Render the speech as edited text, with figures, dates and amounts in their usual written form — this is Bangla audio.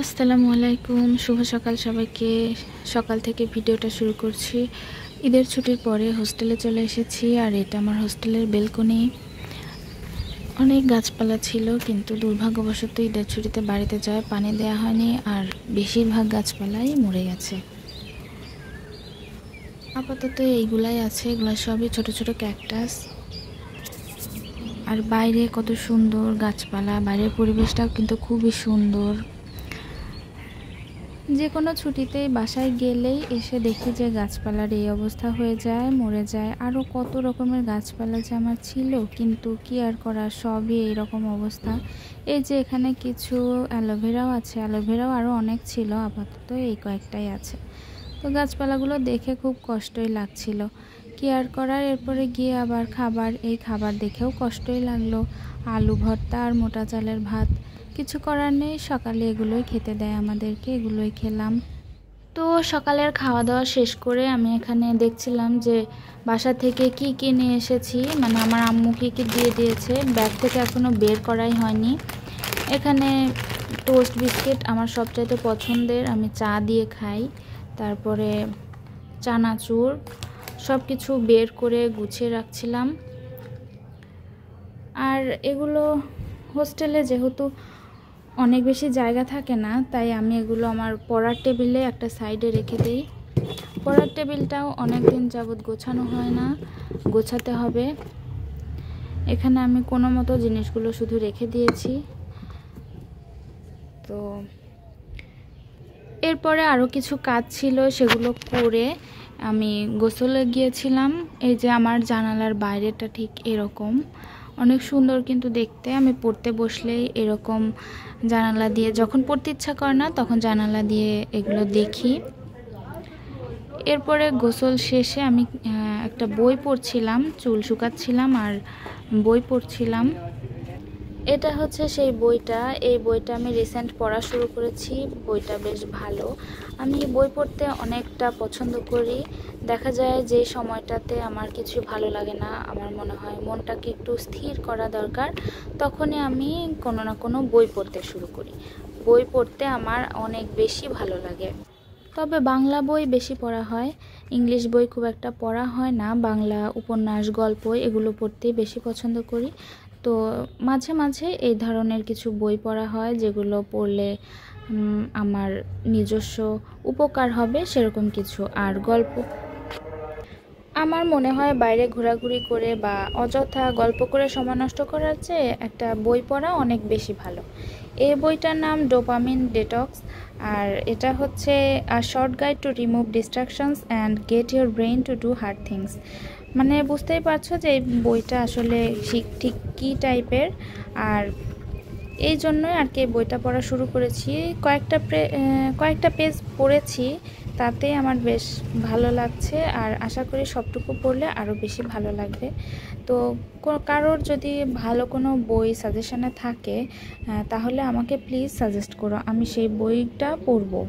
আসসালামু আলাইকুম, শুভ সকাল সবাইকে। সকাল থেকে ভিডিওটা শুরু করছি। ঈদের ছুটির পরে হোস্টেলে চলে এসেছি, আর এটা আমার হোস্টেলের বেলকনি। অনেক গাছপালা ছিল, কিন্তু দুর্ভাগ্যবশত ঈদের ছুটিতে বাড়িতে যায় পানি দেওয়া হয়নি, আর বেশিরভাগ গাছপালাই মরে গেছে। আপাতত এইগুলাই আছে, এগুলো সবই ছোট ছোট ক্যাকটাস। আর বাইরে কত সুন্দর গাছপালা, বাইরের পরিবেশটাও কিন্তু খুবই সুন্দর। যে কোনো ছুটিতেই বাসায় গেলেই এসে দেখি যে গাছপালার এই অবস্থা হয়ে যায়, মরে যায়। আরও কত রকমের গাছপালা যে আমার ছিল, কিন্তু কি আর করা, সবই এইরকম অবস্থা। এই যে এখানে কিছু অ্যালোভেরাও আছে, অ্যালোভেরাও আরও অনেক ছিল, আপাতত এই কয়েকটাই আছে। তো গাছপালাগুলো দেখে খুব কষ্টই লাগছিল, কি আর করার। এরপরে গিয়ে আবার এই খাবার দেখেও কষ্টই লাগলো। আলু ভর্তা আর মোটা চালের ভাত, কিছু করার নেই, সকালে এগুলোই খেতে দেয় আমাদেরকে, এগুলোই খেলাম। তো সকালের খাওয়া দাওয়া শেষ করে আমি এখানে দেখছিলাম যে বাসা থেকে কি কি নিয়ে এসেছি, মানে আমার আম্মু কি কি দিয়ে দিয়েছে। ব্যাগ থেকে এখনও বের করাই হয়নি। এখানে টোস্ট বিস্কিট আমার সবচাইতে পছন্দের, আমি চা দিয়ে খাই। তারপরে চানাচুর, সব কিছু বের করে গুছিয়ে রাখছিলাম। আর এগুলো হোস্টেলে যেহেতু অনেক বেশি জায়গা থাকে না, তাই আমি এগুলো আমার পড়ার টেবিলে একটা সাইডে রেখে দিই। পড়ার টেবিলটাও অনেক দিন যাবৎ গোছানো হয় না, গোছাতে হবে। এখানে আমি কোনো মতো জিনিসগুলো শুধু রেখে দিয়েছি। তো এরপরে আরও কিছু কাজ ছিল, সেগুলো করে আমি গোসলে গিয়েছিলাম। এই যে আমার জানালার বাইরেটা ঠিক এরকম, অনেক সুন্দর কিন্তু দেখতে। আমি পড়তে বসলেই এরকম জানালা দিয়ে, যখন পড়তে ইচ্ছা করে না তখন জানালা দিয়ে এগুলো দেখি। এরপরে গোসল শেষে আমি একটা বই পড়ছিলাম, চুল শুকাচ্ছিলাম আর বই পড়ছিলাম। এটা হচ্ছে সেই বইটা, এই বইটা আমি রিসেন্ট পড়া শুরু করেছি। বইটা বেশ ভালো, আমি বই পড়তে অনেকটা পছন্দ করি। দেখা যায় যে সময়টাতে আমার কিছু ভালো লাগে না, আমার মনে হয় মনটাকে একটু স্থির করা দরকার, তখনই আমি কোনো না কোনো বই পড়তে শুরু করি। বই পড়তে আমার অনেক বেশি ভালো লাগে। তবে বাংলা বই বেশি পড়া হয়, ইংলিশ বই খুব একটা পড়া হয় না। বাংলা উপন্যাস, গল্প এগুলো পড়তেই বেশি পছন্দ করি। তো মাঝে মাঝে এই ধরনের কিছু বই পড়া হয়, যেগুলো পড়লে আমার নিজস্ব উপকার হবে সেরকম কিছু। আর গল্প, আমার মনে হয় বাইরে ঘোরাঘুরি করে বা অযথা গল্প করে সময় নষ্ট করার চেয়ে একটা বই পড়া অনেক বেশি ভালো। এই বইটার নাম ডোপামিন ডিটক্স, আর এটা হচ্ছে আ short guide to remove distractions and get your brain to do hard things. মানে বুঝতেই পারছো যে এই বইটা আসলে ঠিক কী টাইপের, আর এই জন্যই আর কি বইটা পড়া শুরু করেছি। কয়েকটা পেজ পড়েছি, তাতে আমার বেশ ভালো লাগছে, আর আশা করি সবটুকু পড়লে আরও বেশি ভালো লাগবে। তো কারোর যদি ভালো কোনো বই সাজেশনে থাকে, তাহলে আমাকে প্লিজ সাজেস্ট করো, আমি সেই বইটা পড়বো।